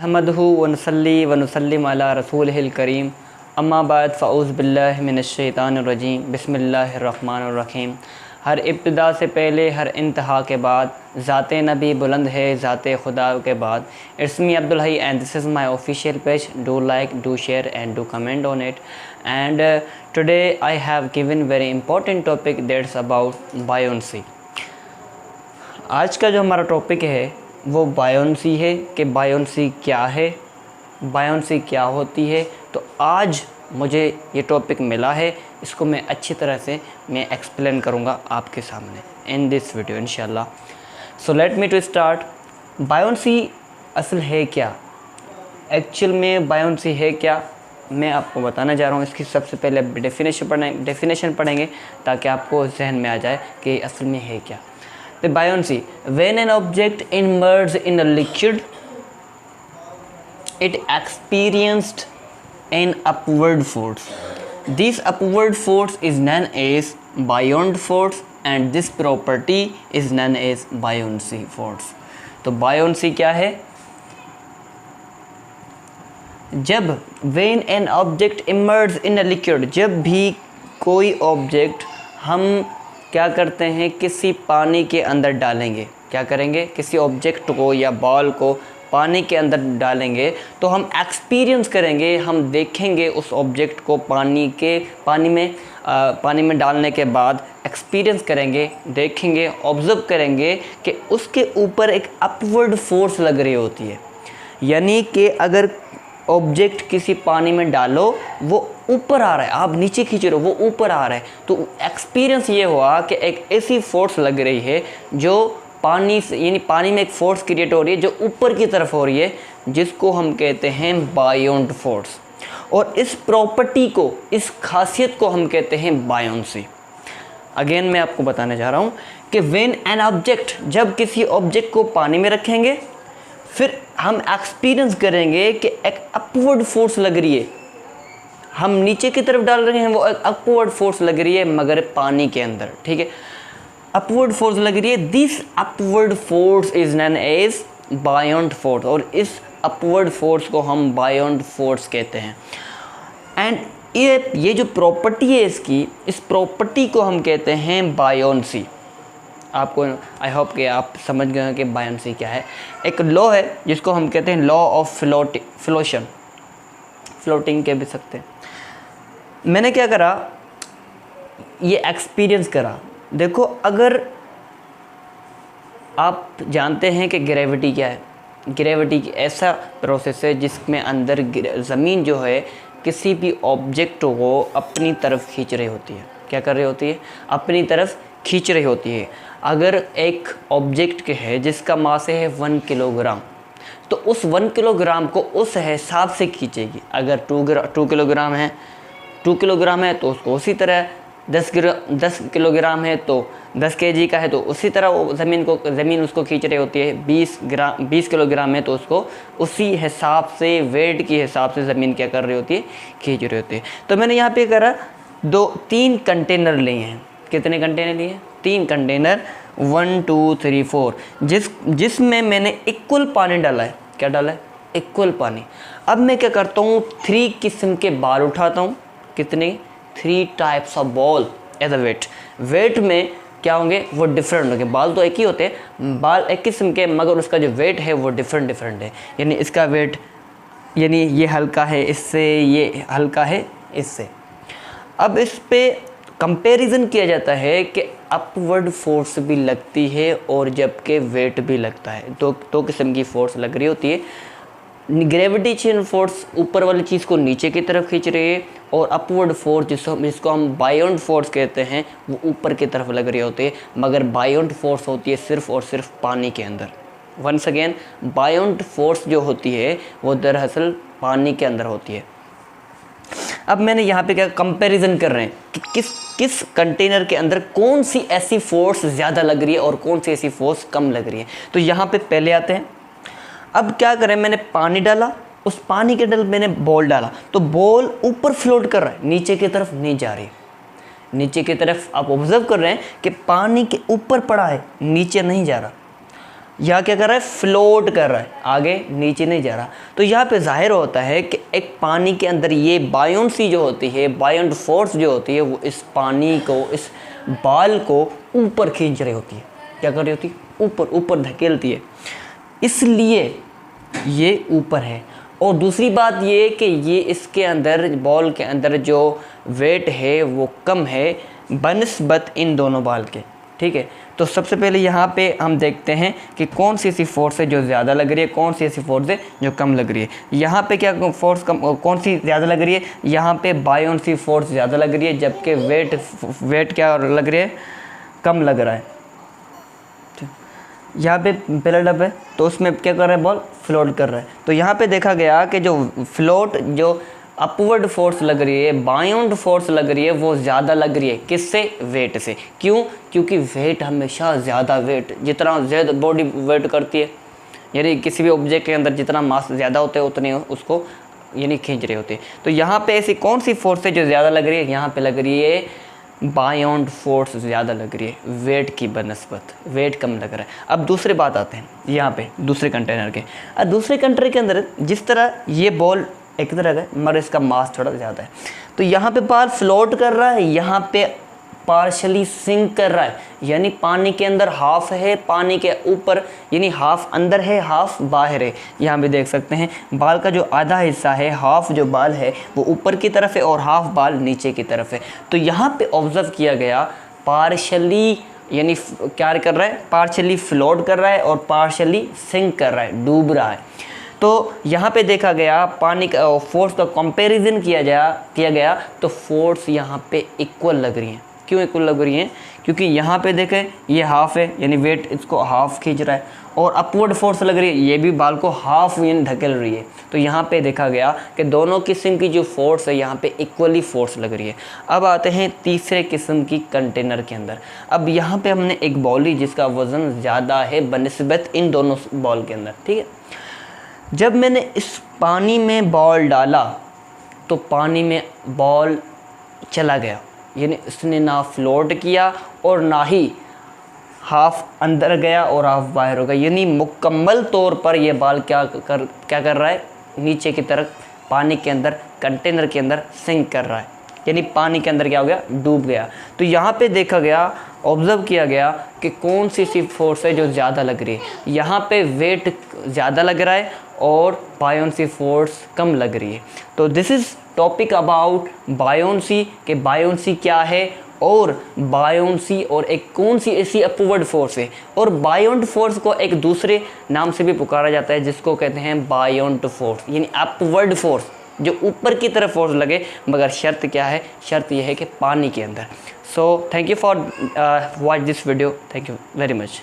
नहमदुहु व नसल्ली व नुसल्लिम अला रसूलिहिल करीम अम्मा बाद फ़ऊज़ बिल्लाहि मिनश शैतानिर रजीम बिस्मिल्लाहिर रहमानिर रहीम। हर इब्तिदा से पहले हर इंतहा के बाद ज़ाते नबी बुलंद है ज़ाते खुदा के बाद। It's me Abdul Hai and this is my official page. Do like, do share and do comment on it. And today I have given very important topic that's about buoyancy. आज का जो हमारा टॉपिक है वो बायोंसी है कि बायोंसी क्या है, बायोंसी क्या होती है। तो आज मुझे ये टॉपिक मिला है, इसको मैं अच्छी तरह से मैं एक्सप्लेन करूँगा आपके सामने इन दिस वीडियो इंशाल्लाह। So let me to start. Buoyancy असल है क्या, एक्चुअल में बायोंसी है क्या, मैं आपको बताना जा रहा हूँ। इसकी सबसे पहले डेफिनेशन पढ़ेंगे ताकि आपको जहन में आ जाए कि असल में है क्या। The buoyancy, when an object immersed in a liquid, it experienced an upward force. This upward force is known as buoyant force and this property is known as buoyancy force. तो buoyancy क्या है? जब when an object immersed in a liquid, जब भी कोई object हम क्या करते हैं, किसी पानी के अंदर डालेंगे, क्या करेंगे, किसी ऑब्जेक्ट को या बॉल को पानी के अंदर डालेंगे तो हम एक्सपीरियंस करेंगे, हम देखेंगे उस ऑब्जेक्ट को पानी में डालने के बाद एक्सपीरियंस करेंगे, देखेंगे, ऑब्ज़र्व करेंगे कि उसके ऊपर एक अपवर्ड फोर्स लग रही होती है। यानी कि अगर ऑब्जेक्ट किसी पानी में डालो वो ऊपर आ रहा है, आप नीचे खींच रहे हो वो ऊपर आ रहा है, तो एक्सपीरियंस ये हुआ कि एक ऐसी फोर्स लग रही है जो पानी से, यानी पानी में एक फोर्स क्रिएट हो रही है जो ऊपर की तरफ हो रही है, जिसको हम कहते हैं बायोंट फोर्स। और इस प्रॉपर्टी को, इस खासियत को हम कहते हैं बायोंसी। अगेन मैं आपको बताने जा रहा हूँ कि व्हेन एन ऑब्जेक्ट, जब किसी ऑब्जेक्ट को पानी में रखेंगे फिर हम एक्सपीरियंस करेंगे कि एक अपवर्ड फोर्स लग रही है, हम नीचे की तरफ डाल रहे हैं, वो एक अपवर्ड फोर्स लग रही है मगर पानी के अंदर, ठीक है, अपवर्ड फोर्स लग रही है। This upward force is known as buoyant force, और इस अपवर्ड फोर्स को हम बायोंट फोर्स कहते हैं। एंड ये जो प्रॉपर्टी है इसकी, इस प्रॉपर्टी को हम कहते हैं बायोंसी। आपको आई होप कि आप समझ गए कि बायोंसी क्या है। एक लॉ है जिसको हम कहते हैं लॉ ऑफ फ्लोशन, फ्लोटिंग कह भी सकते हैं। मैंने क्या करा, ये एक्सपीरियंस करा। देखो, अगर आप जानते हैं कि ग्रेविटी क्या है, ग्रेविटी की ऐसा प्रोसेस है जिसमें अंदर ज़मीन जो है किसी भी ऑब्जेक्ट को अपनी तरफ खींच रही होती है। क्या कर रही होती है? अपनी तरफ खींच रही होती है। अगर एक ऑब्जेक्ट के है जिसका मास है 1 किलोग्राम, तो उस 1 किलोग्राम को उस हिसाब से खींचेगी। अगर 2 किलोग्राम है तो उसको उसी तरह, 10 किलोग्राम है तो 10 केजी का है तो उसी तरह वो ज़मीन उसको खींच रही होती है। 20 किलोग्राम है तो उसको उसी हिसाब से, वेट के हिसाब से ज़मीन क्या कर रही होती है, खींच रही होती है। तो मैंने यहाँ पे करा 3 कंटेनर लिए हैं। कितने कंटेनर लिए? 3 कंटेनर, 1 2 3 4, जिसमें मैंने इक्वल पानी डाला है। क्या डाला है? इक्वल पानी। अब मैं क्या करता हूँ, 3 किस्म के बाल उठाता हूँ। कितने? 3 types of ball as a weight में क्या होंगे, वो डिफरेंट होंगे। बाल तो एक ही होते हैं, बाल एक किस्म के, मगर उसका जो वेट है वो डिफरेंट है। यानी इसका वेट, यानी ये हल्का है इससे, ये हल्का है इससे। अब इस पे कंपैरिजन किया जाता है कि अपवर्ड फोर्स भी लगती है और जबकि वेट भी लगता है। दो किस्म की फोर्स लग रही होती है। ग्रेविटेशन फोर्स ऊपर वाली चीज़ को नीचे की तरफ खींच रही है, और अपवर्ड फोर्स जिसको हम बायोंट फोर्स कहते हैं वो ऊपर की तरफ लग रही होती है। मगर बायोंट फोर्स होती है सिर्फ़ और सिर्फ पानी के अंदर। वंस अगेन, बायोंट फोर्स जो होती है वो दरअसल पानी के अंदर होती है। अब मैंने यहाँ पे क्या कंपैरिजन कर रहे हैं कि किस कंटेनर के अंदर कौन सी ऐसी फोर्स ज़्यादा लग रही है और कौन सी ऐसी फोर्स कम लग रही है। तो यहाँ पे पहले आते हैं। अब क्या करें, मैंने पानी डाला, उस पानी के अंदर मैंने बॉल डाला, तो बॉल ऊपर फ्लोट कर रहा है, नीचे की तरफ नहीं जा रही। नीचे की तरफ आप ऑब्जर्व कर रहे हैं कि पानी के ऊपर पड़ा है, नीचे नहीं जा रहा। यहाँ क्या कर रहा है, फ्लोट कर रहा है, आगे नीचे नहीं जा रहा। तो यहाँ पे जाहिर होता है कि एक पानी के अंदर ये बायोन्सी जो होती है, बायोंट फोर्स जो होती है, वो इस पानी को, इस बाल को ऊपर खींच रही होती है। क्या कर रही होती है, ऊपर ऊपर धकेलती है, इसलिए ये ऊपर है। और दूसरी बात ये कि ये इसके अंदर, बॉल के अंदर जो वेट है वो कम है बनिस्बत इन दोनों बाल के, ठीक है। तो सबसे पहले यहाँ पे हम देखते हैं कि कौन सी ऐसी फोर्स है जो ज़्यादा लग रही है, कौन सी ऐसी फोर्स है जो कम लग रही है। यहाँ पे क्या फोर्स कौन सी ज़्यादा लग रही है, यहाँ पे बायोन्सी फोर्स ज़्यादा लग रही है, जबकि वेट क्या लग रही है, कम लग रहा है। यहाँ पे पहला डब है तो उसमें क्या कर रहा है, बॉल फ्लोट कर रहा है। तो यहाँ पे देखा गया कि जो फ्लोट, जो अपवर्ड फोर्स लग रही है, बायोंट फोर्स लग रही है, वो ज़्यादा लग रही है किससे, वेट से। क्यों, क्योंकि वेट हमेशा ज़्यादा, वेट जितना ज़्यादा बॉडी वेट करती है, यानी किसी भी ऑब्जेक्ट के अंदर जितना मास ज़्यादा होता है उतने उसको यानी खींच रहे होते हैं। तो यहाँ पे ऐसी कौन सी फोर्स है जो ज़्यादा लग रही है, यहाँ पे लग रही है बायोंट फोर्स ज़्यादा लग रही है वेट की बनस्बत, वेट कम लग रहा है। अब दूसरी बात आते हैं यहाँ पे दूसरे कंटेनर के। अब दूसरे कंटेनर के अंदर जिस तरह ये बॉल एक तरह का मगर इसका मास थोड़ा ज़्यादा है, तो यहाँ पे बाल फ्लोट कर रहा है, यहाँ पे पार्शली सिंक कर रहा है, यानी पानी के अंदर हाफ है, पानी के ऊपर यानी हाफ अंदर है, हाफ बाहर है। यहाँ पे देख सकते हैं बाल का जो आधा हिस्सा है, हाफ जो बाल है वो ऊपर की तरफ है और हाफ बाल नीचे की तरफ है। तो यहाँ पे ऑब्जर्व किया गया पार्शली यानी क्या कर रहा है, पार्शली फ्लोट कर रहा है और पार्शली सिंक कर रहा है, डूब रहा है। तो यहाँ पे देखा गया पानी का फोर्स का कंपैरिजन किया गया तो फोर्स यहाँ पे इक्वल लग रही हैं। क्यों इक्वल लग रही हैं, क्योंकि यहाँ पे देखें ये हाफ है यानी वेट इसको हाफ खींच रहा है, और अपवर्ड फोर्स लग रही है, ये भी बाल को हाफ यानी धकेल रही है। तो यहाँ पे देखा गया कि दोनों किस्म की जो फोर्स है यहाँ पे इक्वली फोर्स लग रही है। अब आते हैं तीसरे किस्म की कंटेनर के अंदर। अब यहाँ पे हमने एक बॉल ली जिसका वज़न ज़्यादा है बनिस्बत इन दोनों बॉल के अंदर, ठीक है। जब मैंने इस पानी में बॉल डाला तो पानी में बॉल चला गया, यानी इसने ना फ्लोट किया और ना ही हाफ अंदर गया और हाफ बाहर हो गया, यानी मुकम्मल तौर पर यह बॉल क्या कर रहा है, नीचे की तरफ पानी के अंदर कंटेनर के अंदर सिंक कर रहा है, यानी पानी के अंदर क्या हो गया, डूब गया। तो यहाँ पे देखा गया, ऑब्ज़र्व किया गया कि कौन सी फोर्स है जो ज़्यादा लग रही है। यहाँ पे वेट ज़्यादा लग रहा है और बायोन्सी फोर्स कम लग रही है। तो this is topic about buoyancy, कि बायोन्सी क्या है और बायोन्सी और एक कौन सी ऐसी अपवर्ड फोर्स है। और बायोंट फोर्स को एक दूसरे नाम से भी पुकारा जाता है जिसको कहते हैं बायोंट फोर्स, यानी अपवर्ड फोर्स जो ऊपर की तरफ फोर्स लगे, मगर शर्त क्या है, शर्त यह है कि पानी के अंदर। So thank you for watch this video, thank you very much.